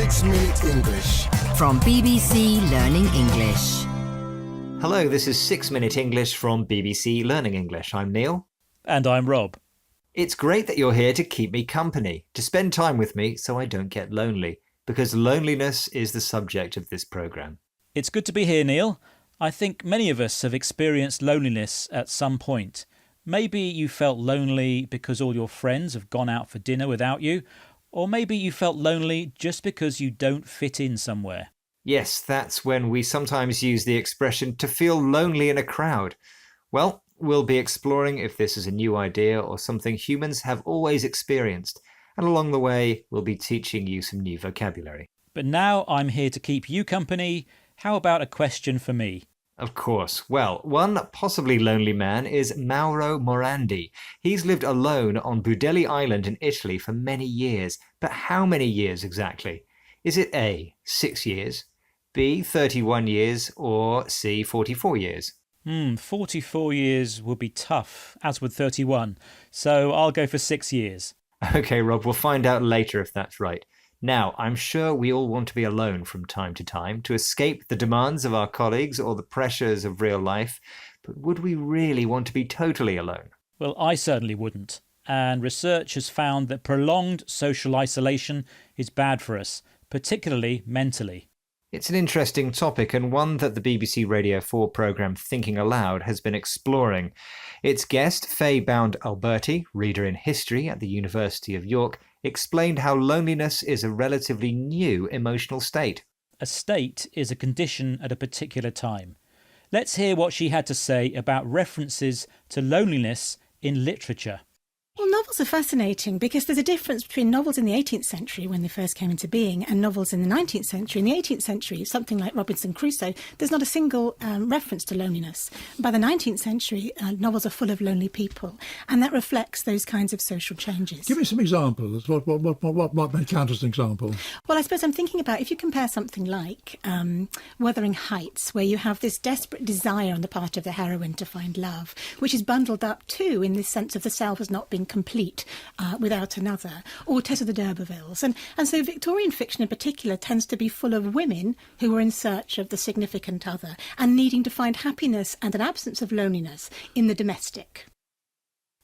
6-Minute English. From BBC Learning English. Hello, this is 6-Minute English from BBC Learning English. I'm Neil. And I'm Rob. It's great that you're here to keep me company, to spend time with me so I don't get lonely, because loneliness is the subject of this programme. It's good to be here, Neil. I think many of us have experienced loneliness at some point. Maybe you felt lonely because all your friends have gone out for dinner without you, or maybe you felt lonely just because you don't fit in somewhere. Yes, that's when we sometimes use the expression to feel lonely in a crowd. Well, we'll be exploring if this is a new idea or something humans have always experienced, and along the way we'll be teaching you some new vocabulary. But now I'm here to keep you company. How about a question for me? Of course. Well, one possibly lonely man is Mauro Morandi. He's lived alone on Budelli Island in Italy for many years. But how many years exactly? Is it A, 6 years, B, 31 years, or C, 44 years? 44 years would be tough, as would 31. So I'll go for 6 years. Okay, Rob, we'll find out later if that's right. Now, I'm sure we all want to be alone from time to time to escape the demands of our colleagues or the pressures of real life. But would we really want to be totally alone? Well, I certainly wouldn't. And research has found that prolonged social isolation is bad for us, particularly mentally. It's an interesting topic and one that the BBC Radio 4 programme Thinking Aloud has been exploring. Its guest, Faye Bound-Alberti, reader in history at the University of York, explained how loneliness is a relatively new emotional state. A state is a condition at a particular time. Let's hear what she had to say about references to loneliness in literature. Well, novels are fascinating because there's a difference between novels in the 18th century when they first came into being and novels in the 19th century. In the 18th century, something like Robinson Crusoe, there's not a single reference to loneliness. By the 19th century, novels are full of lonely people, and that reflects those kinds of social changes. Give me some examples. What may count as an example? Well, I suppose I'm thinking about if you compare something like Wuthering Heights, where you have this desperate desire on the part of the heroine to find love, which is bundled up too in this sense of the self as not being complete without another, or Tess of the D'Urbervilles. And so Victorian fiction in particular tends to be full of women who are in search of the significant other and needing to find happiness and an absence of loneliness in the domestic.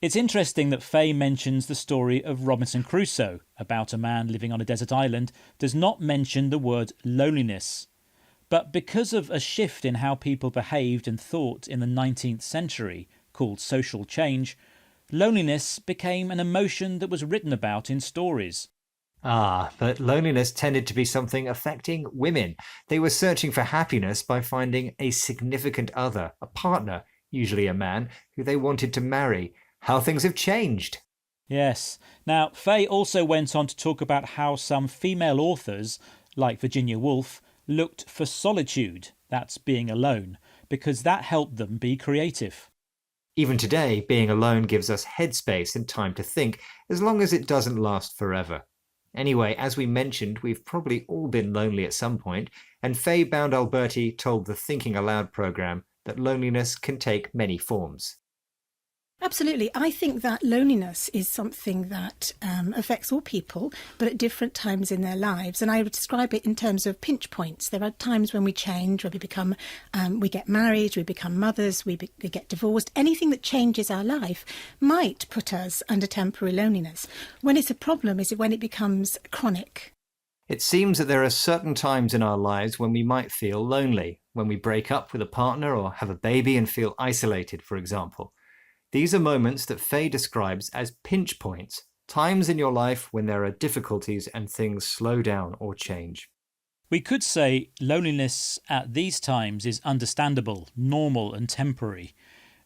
It's interesting that Faye mentions the story of Robinson Crusoe, about a man living on a desert island, does not mention the word loneliness. But because of a shift in how people behaved and thought in the 19th century, called social change, loneliness became an emotion that was written about in stories. But loneliness tended to be something affecting women. They were searching for happiness by finding a significant other, a partner, usually a man, who they wanted to marry. How things have changed. Yes. Now, Faye also went on to talk about how some female authors, like Virginia Woolf, looked for solitude, that's being alone, because that helped them be creative. Even today, being alone gives us headspace and time to think, as long as it doesn't last forever. Anyway, as we mentioned, we've probably all been lonely at some point, and Faye Bound-Alberti told the Thinking Aloud programme that loneliness can take many forms. Absolutely. I think that loneliness is something that affects all people, but at different times in their lives. And I would describe it in terms of pinch points. There are times when we change, when we become, we get married, we become mothers, we get divorced. Anything that changes our life might put us under temporary loneliness. When it's a problem is when it becomes chronic. It seems that there are certain times in our lives when we might feel lonely, when we break up with a partner or have a baby and feel isolated, for example. These are moments that Faye describes as pinch points, times in your life when there are difficulties and things slow down or change. We could say loneliness at these times is understandable, normal and temporary.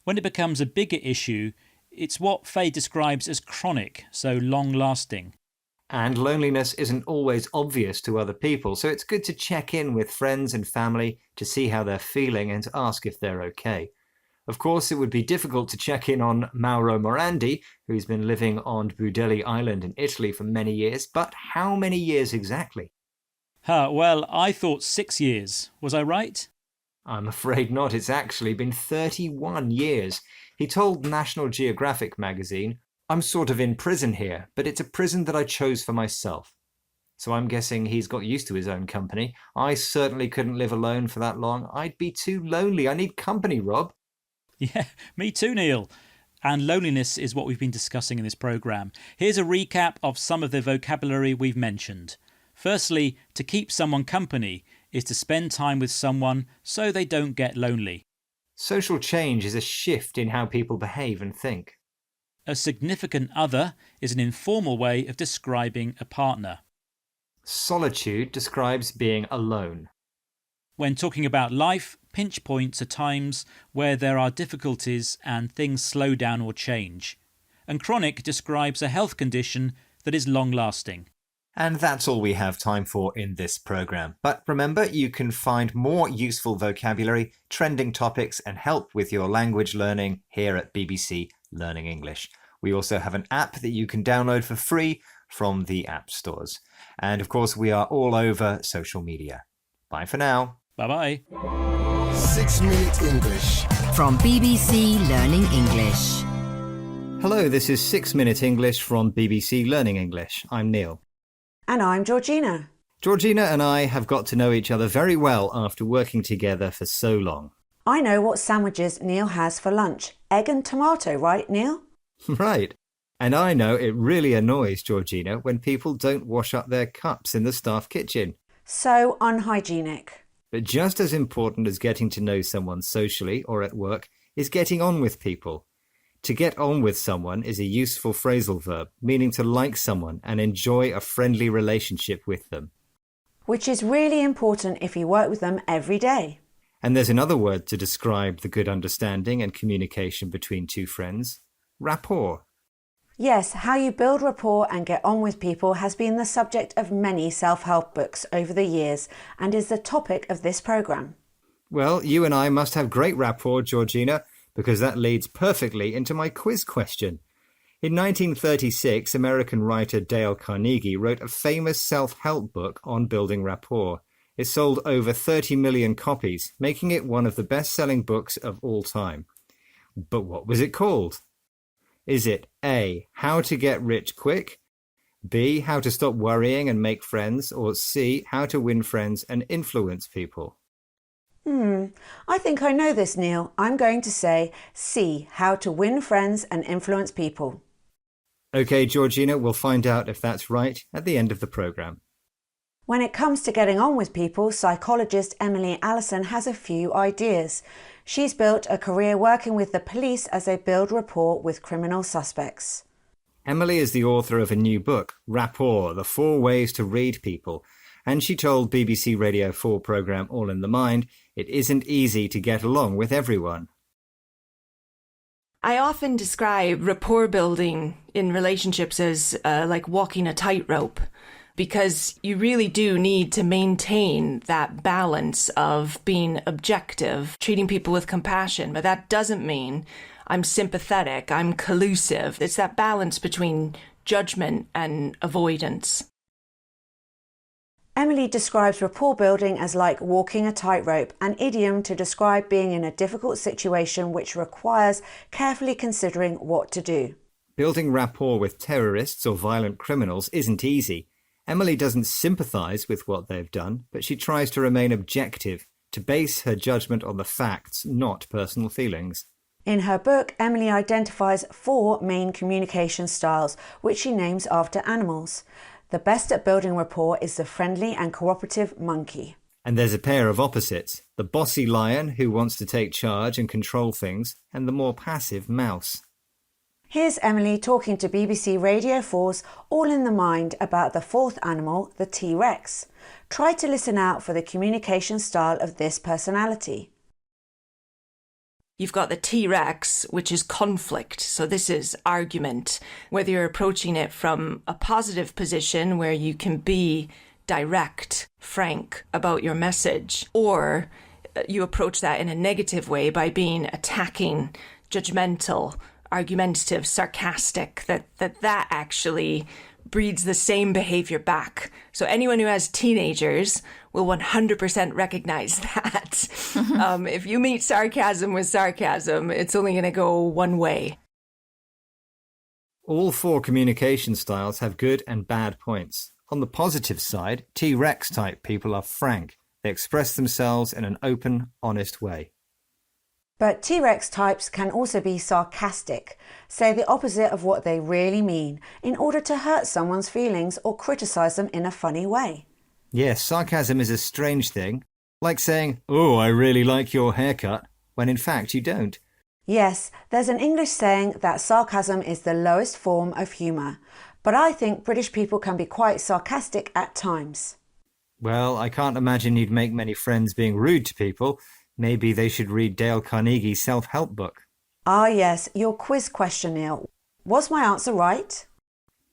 When it becomes a bigger issue, it's what Faye describes as chronic, so long-lasting. And loneliness isn't always obvious to other people, so it's good to check in with friends and family to see how they're feeling and to ask if they're okay. Of course, it would be difficult to check in on Mauro Morandi, who's been living on Budelli Island in Italy for many years, but how many years exactly? Well, I thought 6 years. Was I right? I'm afraid not. It's actually been 31 years. He told National Geographic magazine, "I'm sort of in prison here, but it's a prison that I chose for myself." so I'm guessing he's got used to his own company. I certainly couldn't live alone for that long. I'd be too lonely. I need company, Rob. Yeah, me too, Neil. And loneliness is what we've been discussing in this programme. Here's a recap of some of the vocabulary we've mentioned. Firstly, to keep someone company is to spend time with someone so they don't get lonely. Social change is a shift in how people behave and think. A significant other is an informal way of describing a partner. Solitude describes being alone. When talking about life, pinch points are times where there are difficulties and things slow down or change. And chronic describes a health condition that is long-lasting. And that's all we have time for in this programme. But remember, you can find more useful vocabulary, trending topics and help with your language learning here at BBC Learning English. We also have an app that you can download for free from the app stores. And of course, we are all over social media. Bye for now. Bye-bye. 6 Minute English. From BBC Learning English. Hello, this is 6 Minute English from BBC Learning English. I'm Neil. And I'm Georgina. Georgina and I have got to know each other very well after working together for so long. I know what sandwiches Neil has for lunch. Egg and tomato, right, Neil? Right. And I know it really annoys Georgina when people don't wash up their cups in the staff kitchen. So unhygienic. But just as important as getting to know someone socially or at work is getting on with people. To get on with someone is a useful phrasal verb, meaning to like someone and enjoy a friendly relationship with them. Which is really important if you work with them every day. And there's another word to describe the good understanding and communication between two friends. Rapport. Yes, how you build rapport and get on with people has been the subject of many self-help books over the years and is the topic of this programme. Well, you and I must have great rapport, Georgina, because that leads perfectly into my quiz question. In 1936, American writer Dale Carnegie wrote a famous self-help book on building rapport. It sold over 30 million copies, making it one of the best-selling books of all time. But what was it called? Is it A, How to Get Rich Quick, B, How to Stop Worrying and Make Friends, or C, How to Win Friends and Influence People? I think I know this, Neil. I'm going to say C, How to Win Friends and Influence People. OK, Georgina, we'll find out if that's right at the end of the programme. When it comes to getting on with people, psychologist Emily Allison has a few ideas. She's built a career working with the police as they build rapport with criminal suspects. Emily is the author of a new book, Rapport, The 4 Ways to Read People, and she told BBC Radio 4 programme All in the Mind it isn't easy to get along with everyone. I often describe rapport building in relationships as like walking a tightrope, because you really do need to maintain that balance of being objective, treating people with compassion. But that doesn't mean I'm sympathetic, I'm collusive. It's that balance between judgment and avoidance. Emily describes rapport building as like walking a tightrope, an idiom to describe being in a difficult situation which requires carefully considering what to do. Building rapport with terrorists or violent criminals isn't easy. Emily doesn't sympathise with what they've done, but she tries to remain objective, to base her judgment on the facts, not personal feelings. In her book, Emily identifies 4 main communication styles, which she names after animals. The best at building rapport is the friendly and cooperative monkey. And there's a pair of opposites, the bossy lion who wants to take charge and control things, and the more passive mouse. Here's Emily talking to BBC Radio 4's All in the Mind about the 4th animal, the T-Rex. Try to listen out for the communication style of this personality. You've got the T-Rex, which is conflict. So this is argument, whether you're approaching it from a positive position where you can be direct, frank about your message, or you approach that in a negative way by being attacking, judgmental, argumentative, sarcastic, that actually breeds the same behavior back. So anyone who has teenagers will 100% recognize that. If you meet sarcasm with sarcasm, it's only going to go one way. All 4 communication styles have good and bad points. On the positive side, T-Rex type people are frank. They express themselves in an open, honest way. But T-Rex types can also be sarcastic, say the opposite of what they really mean, in order to hurt someone's feelings or criticise them in a funny way. Yes, sarcasm is a strange thing, like saying, "Oh, I really like your haircut," when in fact you don't. Yes, there's an English saying that sarcasm is the lowest form of humour, but I think British people can be quite sarcastic at times. Well, I can't imagine you'd make many friends being rude to people. Maybe they should read Dale Carnegie's self-help book. Ah yes, your quiz question, Neil. Was my answer right?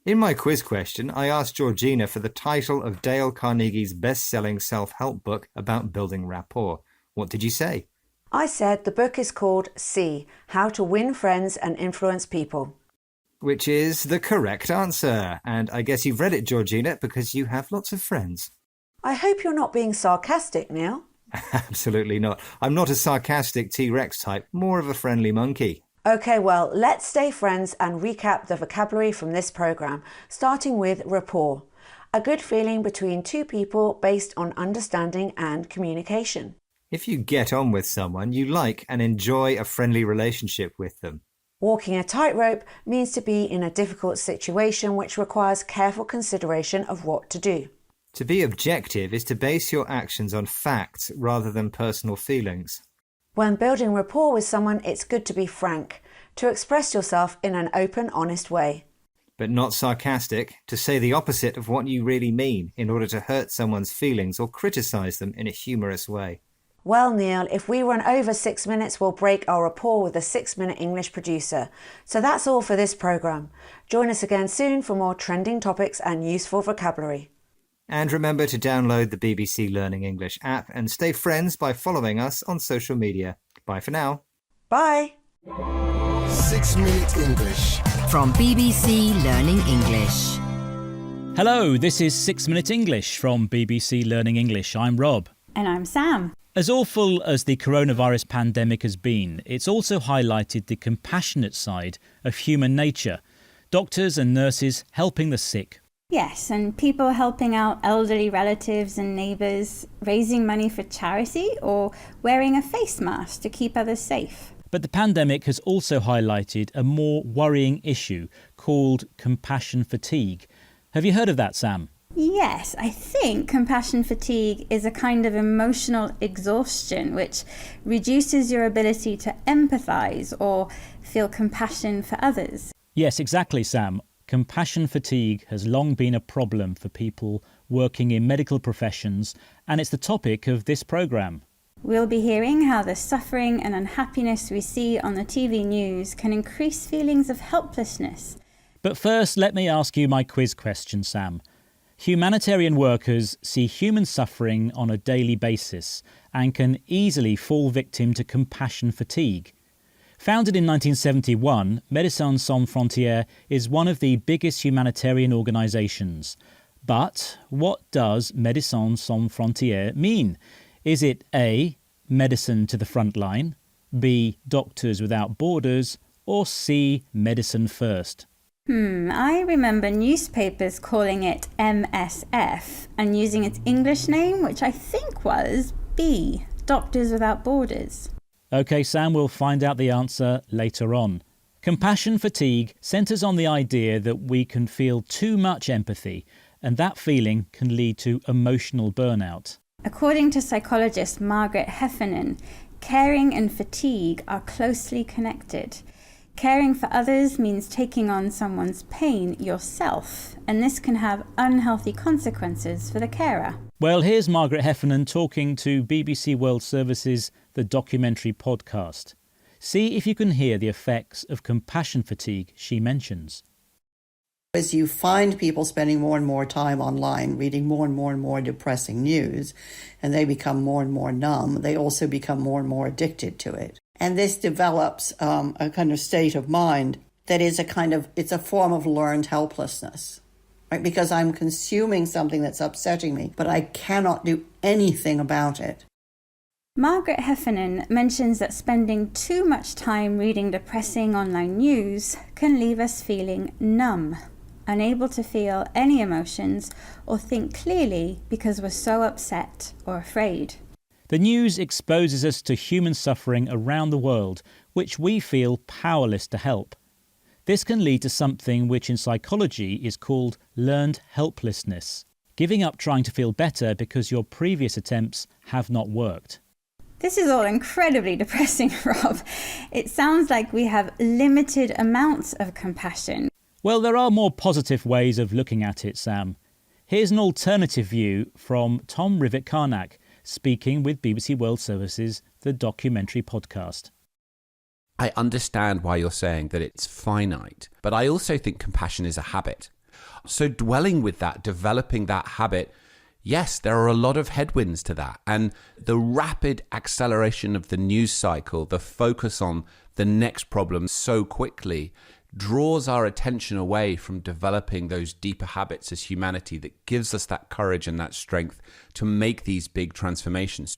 In my quiz question, I asked Georgina for the title of Dale Carnegie's best-selling self-help book about building rapport. What did you say? I said the book is called See, How to Win Friends and Influence People. Which is the correct answer. And I guess you've read it, Georgina, because you have lots of friends. I hope you're not being sarcastic, Neil. Absolutely not. I'm not a sarcastic T-Rex type, more of a friendly monkey. OK, well, let's stay friends and recap the vocabulary from this programme, starting with rapport, a good feeling between two people based on understanding and communication. If you get on with someone, you like and enjoy a friendly relationship with them. Walking a tightrope means to be in a difficult situation which requires careful consideration of what to do. To be objective is to base your actions on facts rather than personal feelings. When building rapport with someone, it's good to be frank, to express yourself in an open, honest way. But not sarcastic, to say the opposite of what you really mean in order to hurt someone's feelings or criticise them in a humorous way. Well, Neil, if we run over 6 minutes, we'll break our rapport with the 6-minute English producer. So that's all for this programme. Join us again soon for more trending topics and useful vocabulary. And remember to download the BBC Learning English app and stay friends by following us on social media. Bye for now. Bye! 6 Minute English. From BBC Learning English. Hello, this is 6 Minute English from BBC Learning English. I'm Rob. And I'm Sam. As awful as the coronavirus pandemic has been, it's also highlighted the compassionate side of human nature. Doctors and nurses helping the sick. Yes, and people helping out elderly relatives and neighbours, raising money for charity or wearing a face mask to keep others safe. But the pandemic has also highlighted a more worrying issue called compassion fatigue. Have you heard of that, Sam? Yes, I think compassion fatigue is a kind of emotional exhaustion which reduces your ability to empathise or feel compassion for others. Yes, exactly, Sam. Compassion fatigue has long been a problem for people working in medical professions, and it's the topic of this programme. We'll be hearing how the suffering and unhappiness we see on the TV news can increase feelings of helplessness. But first, let me ask you my quiz question, Sam. Humanitarian workers see human suffering on a daily basis and can easily fall victim to compassion fatigue. Founded in 1971, Médecins Sans Frontières is one of the biggest humanitarian organisations. But what does Médecins Sans Frontières mean? Is it A, medicine to the front line, B, Doctors Without Borders, or C, medicine first? I remember newspapers calling it MSF and using its English name, which I think was B, Doctors Without Borders. OK, Sam, we'll find out the answer later on. Compassion fatigue centres on the idea that we can feel too much empathy, and that feeling can lead to emotional burnout. According to psychologist Margaret Heffernan, caring and fatigue are closely connected. Caring for others means taking on someone's pain yourself, and this can have unhealthy consequences for the carer. Well, here's Margaret Heffernan talking to BBC World Service's The Documentary podcast. See if you can hear the effects of compassion fatigue she mentions. As you find people spending more and more time online, reading more and more depressing news, and they become more and more numb, they also become more and more addicted to it. And this develops a kind of state of mind that is it's a form of learned helplessness, right? Because I'm consuming something that's upsetting me, but I cannot do anything about it. Margaret Heffernan mentions that spending too much time reading depressing online news can leave us feeling numb. unable to feel any emotions or think clearly because we're so upset or afraid. The news exposes us to human suffering around the world, which we feel powerless to help. This can lead to something which in psychology is called learned helplessness, giving up trying to feel better because your previous attempts have not worked. This is all incredibly depressing, Rob. It sounds like we have limited amounts of compassion. Well, there are more positive ways of looking at it, Sam. Here's an alternative view from Tom Rivett-Carnac, speaking with BBC World Service's The Documentary Podcast. I understand why you're saying that it's finite, but I also think compassion is a habit. So dwelling with that, developing that habit, yes, there are a lot of headwinds to that. And the rapid acceleration of the news cycle, the focus on the next problem so quickly, draws our attention away from developing those deeper habits as humanity that gives us that courage and that strength to make these big transformations.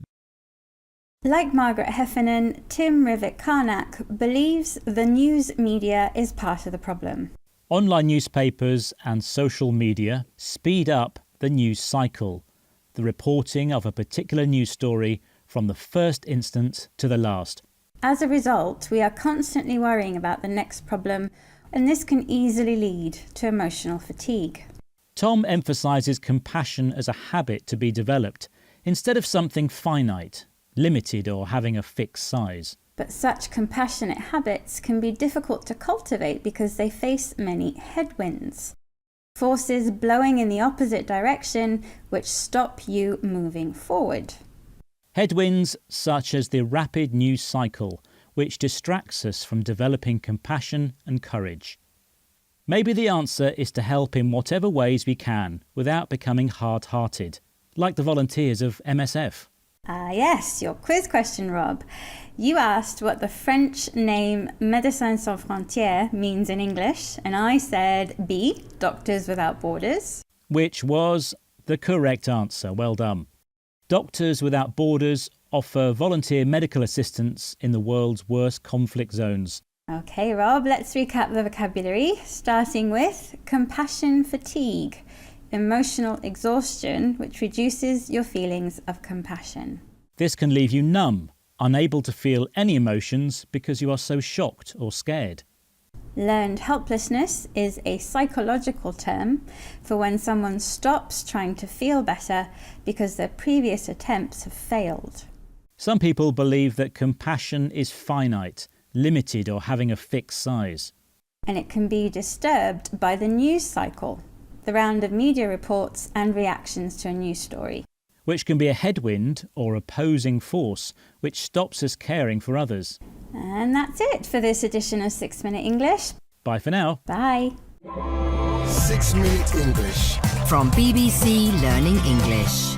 Like Margaret Heffernan, Tim Rivett-Carnac believes the news media is part of the problem. Online newspapers and social media speed up the news cycle, the reporting of a particular news story from the first instant to the last. As a result, we are constantly worrying about the next problem, and this can easily lead to emotional fatigue. Tom emphasises compassion as a habit to be developed, instead of something finite, limited or having a fixed size. But such compassionate habits can be difficult to cultivate because they face many headwinds. Forces blowing in the opposite direction which stop you moving forward. Headwinds such as the rapid news cycle, which distracts us from developing compassion and courage. Maybe the answer is to help in whatever ways we can without becoming hard-hearted, like the volunteers of MSF. Yes, your quiz question, Rob. You asked what the French name Médecins Sans Frontières means in English, and I said B, Doctors Without Borders. Which was the correct answer. Well done. Doctors Without Borders offer volunteer medical assistance in the world's worst conflict zones. Okay, Rob, let's recap the vocabulary, starting with compassion fatigue, emotional exhaustion, which reduces your feelings of compassion. This can leave you numb, unable to feel any emotions because you are so shocked or scared. Learned helplessness is a psychological term for when someone stops trying to feel better because their previous attempts have failed. Some people believe that compassion is finite, limited or having a fixed size. And it can be disturbed by the news cycle, the round of media reports and reactions to a news story. Which can be a headwind or opposing force which stops us caring for others. And that's it for this edition of 6 Minute English. Bye for now. Bye. 6 Minute English. From BBC Learning English.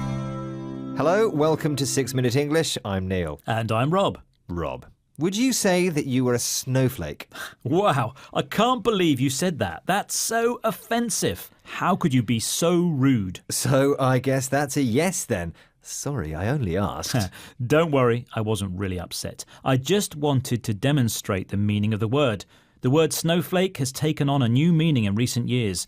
Hello, welcome to 6 Minute English. I'm Neil. And I'm Rob. Rob, would you say that you were a snowflake? Wow, I can't believe you said that. That's so offensive. How could you be so rude? So I guess that's a yes then. Sorry, I only asked. Don't worry, I wasn't really upset. I just wanted to demonstrate the meaning of the word. The word snowflake has taken on a new meaning in recent years.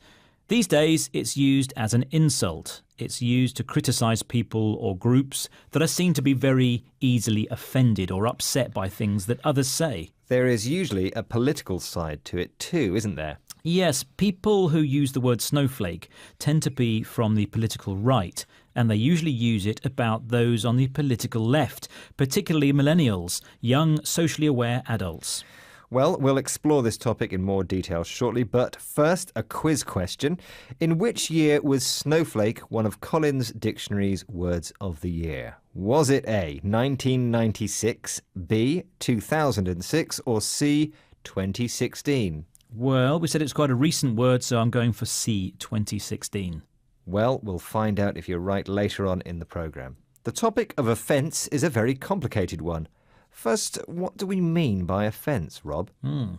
These days, it's used as an insult. It's used to criticise people or groups that are seen to be very easily offended or upset by things that others say. There is usually a political side to it too, isn't there? Yes, people who use the word snowflake tend to be from the political right, and they usually use it about those on the political left, particularly millennials, young, socially aware adults. Well, we'll explore this topic in more detail shortly, but first, a quiz question. In which year was snowflake one of Collins Dictionary's words of the year? Was it A, 1996, B, 2006, or C, 2016? Well, we said it's quite a recent word, so I'm going for C, 2016. Well, we'll find out if you're right later on in the programme. The topic of offence is a very complicated one. First, what do we mean by offence, Rob?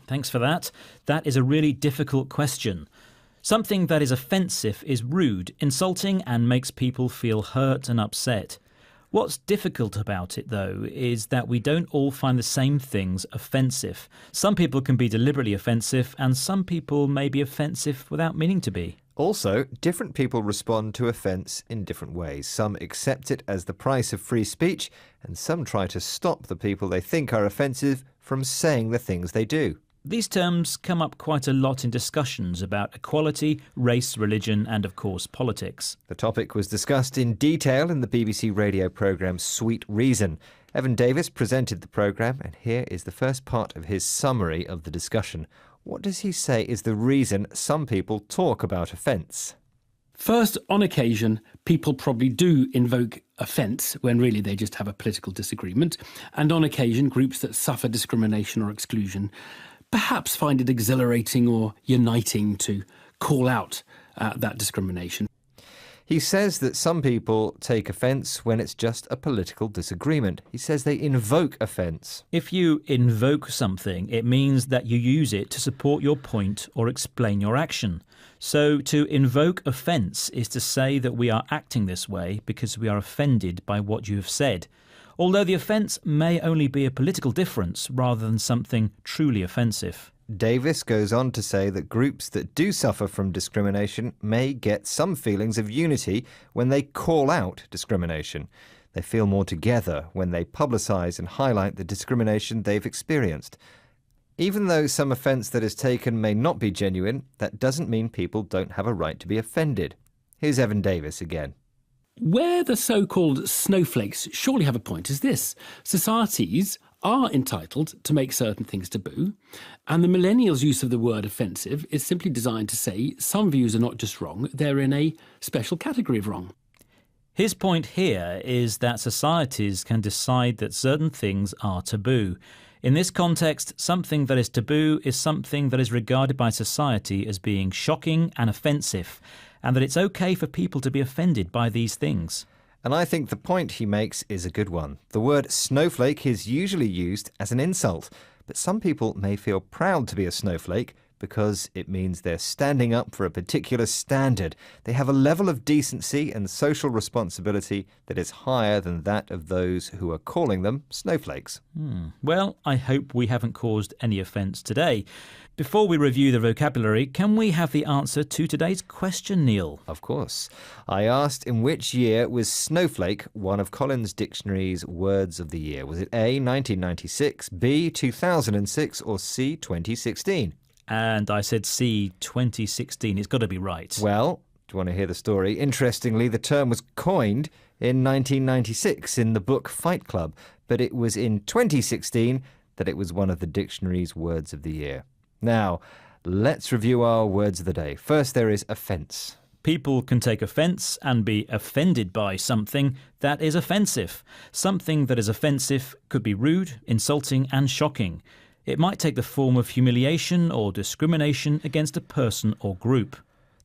Thanks for that. That is a really difficult question. Something that is offensive is rude, insulting, and makes people feel hurt and upset. What's difficult about it, though, is that we don't all find the same things offensive. Some people can be deliberately offensive, and some people may be offensive without meaning to be. Also, different people respond to offence in different ways. Some accept it as the price of free speech, and some try to stop the people they think are offensive from saying the things they do. These terms come up quite a lot in discussions about equality, race, religion, and of course politics. The topic was discussed in detail in the BBC radio programme Sweet Reason. Evan Davis presented the programme, and here is the first part of his summary of the discussion. What does he say is the reason some people talk about offence? First, on occasion, people probably do invoke offence when really they just have a political disagreement. And on occasion, groups that suffer discrimination or exclusion perhaps find it exhilarating or uniting to call out that discrimination. He says that some people take offence when it's just a political disagreement. He says they invoke offence. If you invoke something, it means that you use it to support your point or explain your action. So to invoke offence is to say that we are acting this way because we are offended by what you have said, although the offence may only be a political difference rather than something truly offensive. Davis goes on to say that groups that do suffer from discrimination may get some feelings of unity when they call out discrimination. They feel more together when they publicise and highlight the discrimination they've experienced. Even though some offence that is taken may not be genuine, that doesn't mean people don't have a right to be offended. Here's Evan Davis again. Where the so-called snowflakes surely have a point is this. Societies are entitled to make certain things taboo, and the millennials' use of the word offensive is simply designed to say some views are not just wrong, they're in a special category of wrong. His point here is that societies can decide that certain things are taboo. In this context, something that is taboo is something that is regarded by society as being shocking and offensive, and that it's okay for people to be offended by these things. And I think the point he makes is a good one. The word snowflake is usually used as an insult, but some people may feel proud to be a snowflake because it means they're standing up for a particular standard. They have a level of decency and social responsibility that is higher than that of those who are calling them snowflakes. Well, I hope we haven't caused any offence today. Before we review the vocabulary, can we have the answer to today's question, Neil? Of course. I asked in which year was snowflake one of Collins Dictionary's words of the year? Was it A, 1996, B, 2006, or C, 2016? And I said C, 2016. It's got to be right. Well, do you want to hear the story? Interestingly, the term was coined in 1996 in the book Fight Club, but it was in 2016 that it was one of the dictionary's words of the year. Now, let's review our words of the day. First, there is offence. People can take offence and be offended by something that is offensive. Something that is offensive could be rude, insulting, and shocking. It might take the form of humiliation or discrimination against a person or group.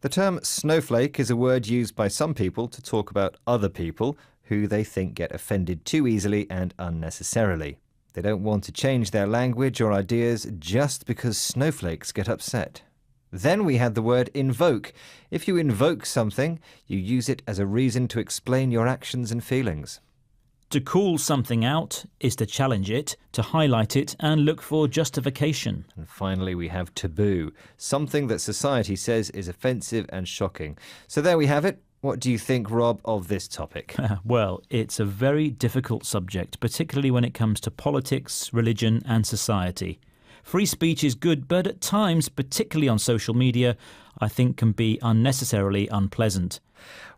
The term snowflake is a word used by some people to talk about other people who they think get offended too easily and unnecessarily. They don't want to change their language or ideas just because snowflakes get upset. Then we had the word invoke. If you invoke something, you use it as a reason to explain your actions and feelings. To call something out is to challenge it, to highlight it, and look for justification. And finally, we have taboo, something that society says is offensive and shocking. So there we have it. What do you think, Rob, of this topic? Well, it's a very difficult subject, particularly when it comes to politics, religion, and society. Free speech is good, but at times, particularly on social media, I think can be unnecessarily unpleasant.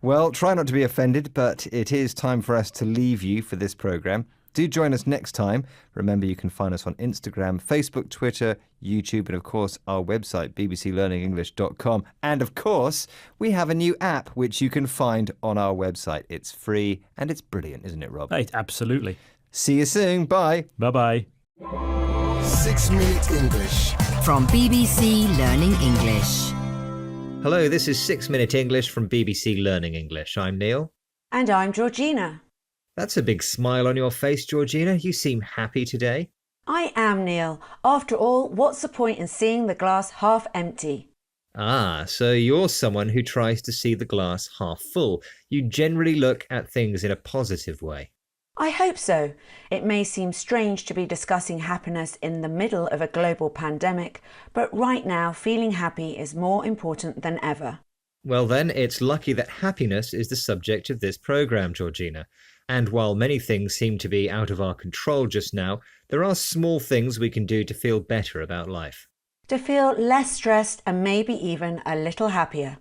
Well, try not to be offended, but it is time for us to leave you for this programme. Do join us next time. Remember, you can find us on Instagram, Facebook, Twitter, YouTube, and of course our website, bbclearningenglish.com. And of course, we have a new app which you can find on our website. It's free and it's brilliant, isn't it, Rob? Hey, absolutely. See you soon. Bye. Bye-bye. 6 Minute English. From BBC Learning English. Hello, this is 6 Minute English from BBC Learning English. I'm Neil. And I'm Georgina. That's a big smile on your face, Georgina. You seem happy today. I am, Neil. After all, what's the point in seeing the glass half empty? Ah, so you're someone who tries to see the glass half full. You generally look at things in a positive way. I hope so. It may seem strange to be discussing happiness in the middle of a global pandemic, but right now feeling happy is more important than ever. Well then, it's lucky that happiness is the subject of this programme, Georgina. And while many things seem to be out of our control just now, there are small things we can do to feel better about life. To feel less stressed and maybe even a little happier.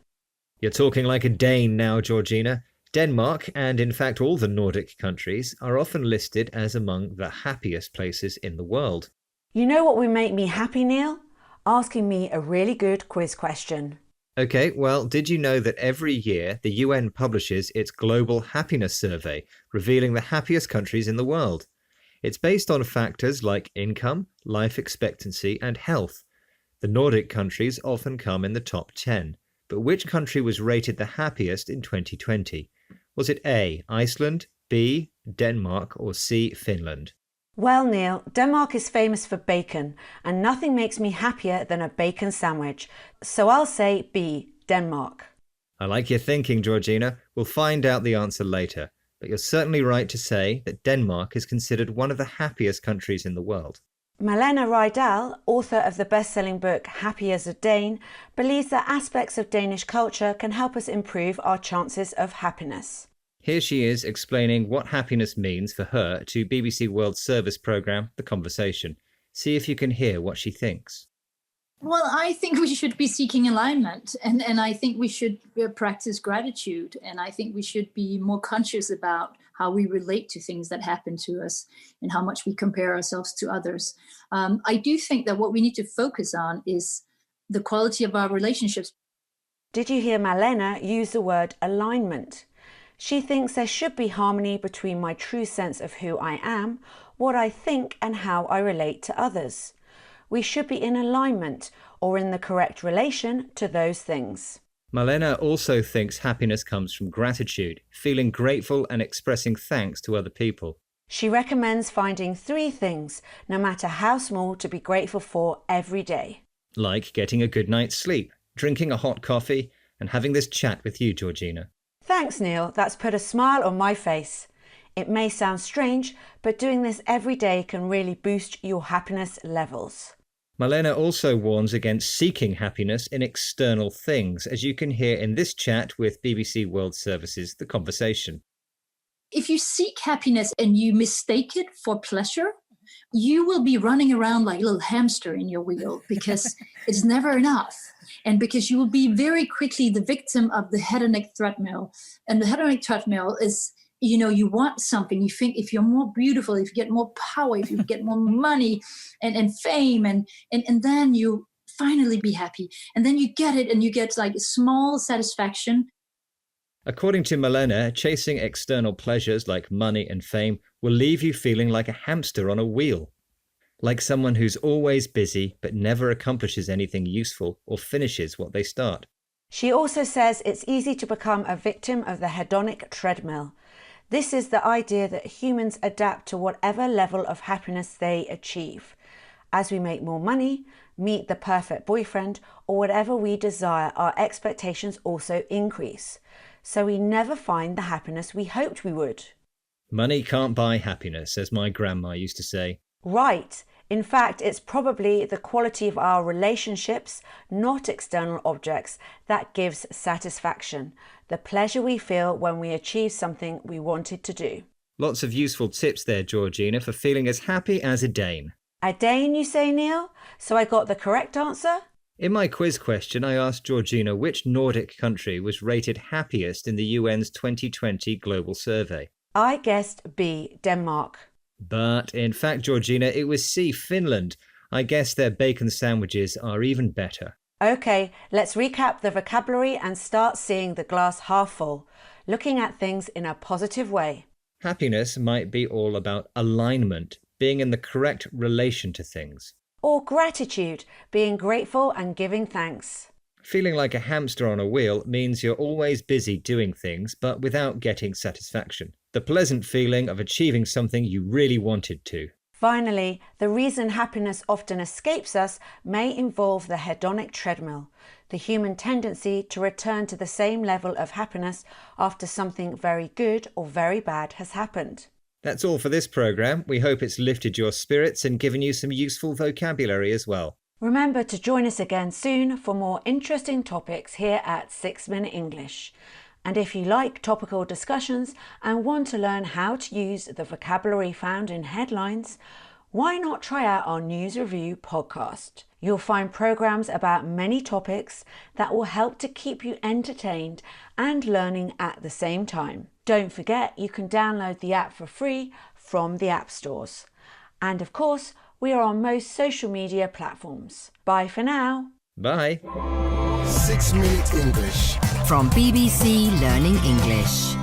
You're talking like a Dane now, Georgina. Denmark, and in fact all the Nordic countries, are often listed as among the happiest places in the world. You know what would make me happy, Neil? Asking me a really good quiz question. Okay, well, did you know that every year the UN publishes its Global Happiness Survey, revealing the happiest countries in the world? It's based on factors like income, life expectancy, and health. The Nordic countries often come in the top 10. But which country was rated the happiest in 2020? Was it A, Iceland, B, Denmark, or C, Finland? Well, Neil, Denmark is famous for bacon, and nothing makes me happier than a bacon sandwich. So I'll say B, Denmark. I like your thinking, Georgina. We'll find out the answer later. But you're certainly right to say that Denmark is considered one of the happiest countries in the world. Malene Rydal, author of the best-selling book Happy as a Dane, believes that aspects of Danish culture can help us improve our chances of happiness. Here she is explaining what happiness means for her to BBC World Service programme The Conversation. See if you can hear what she thinks. Well, I think we should be seeking alignment, and I think we should practice gratitude, and I think we should be more conscious about how we relate to things that happen to us and how much we compare ourselves to others. I do think that what we need to focus on is the quality of our relationships. Did you hear Malena use the word alignment? She thinks there should be harmony between my true sense of who I am, what I think, and how I relate to others. We should be in alignment or in the correct relation to those things. Malena also thinks happiness comes from gratitude, feeling grateful and expressing thanks to other people. She recommends finding 3 things, no matter how small, to be grateful for every day. Like getting a good night's sleep, drinking a hot coffee, and having this chat with you, Georgina. Thanks, Neil. That's put a smile on my face. It may sound strange, but doing this every day can really boost your happiness levels. Malena also warns against seeking happiness in external things, as you can hear in this chat with BBC World Service's The Conversation. If you seek happiness and you mistake it for pleasure, you will be running around like a little hamster in your wheel because it's never enough. And because you will be very quickly the victim of the hedonic treadmill. And the hedonic treadmill is, you know, you want something. You think if you're more beautiful, if you get more power, if you get more money and fame, and then you finally be happy. And then you get it and you get like small satisfaction. According to Malena, chasing external pleasures like money and fame will leave you feeling like a hamster on a wheel. Like someone who's always busy but never accomplishes anything useful or finishes what they start. She also says it's easy to become a victim of the hedonic treadmill. This is the idea that humans adapt to whatever level of happiness they achieve. As we make more money, meet the perfect boyfriend, or whatever we desire, our expectations also increase. So we never find the happiness we hoped we would. Money can't buy happiness, as my grandma used to say. Right. In fact, it's probably the quality of our relationships, not external objects, that gives satisfaction. The pleasure we feel when we achieve something we wanted to do. Lots of useful tips there, Georgina, for feeling as happy as a Dane. A Dane, you say, Neil? So I got the correct answer? In my quiz question, I asked Georgina which Nordic country was rated happiest in the UN's 2020 global survey. I guessed B, Denmark. But in fact, Georgina, it was C, Finland. I guess their bacon sandwiches are even better. Okay, let's recap the vocabulary and start seeing the glass half full, looking at things in a positive way. Happiness might be all about alignment, being in the correct relation to things. Or gratitude, being grateful and giving thanks. Feeling like a hamster on a wheel means you're always busy doing things, but without getting satisfaction. The pleasant feeling of achieving something you really wanted to. Finally, the reason happiness often escapes us may involve the hedonic treadmill, the human tendency to return to the same level of happiness after something very good or very bad has happened. That's all for this programme. We hope it's lifted your spirits and given you some useful vocabulary as well. Remember to join us again soon for more interesting topics here at 6 Minute English. And if you like topical discussions and want to learn how to use the vocabulary found in headlines, why not try out our News Review podcast? You'll find programmes about many topics that will help to keep you entertained and learning at the same time. Don't forget you can download the app for free from the app stores. And of course, we are on most social media platforms. Bye for now. Bye. 6 Minute English. From BBC Learning English.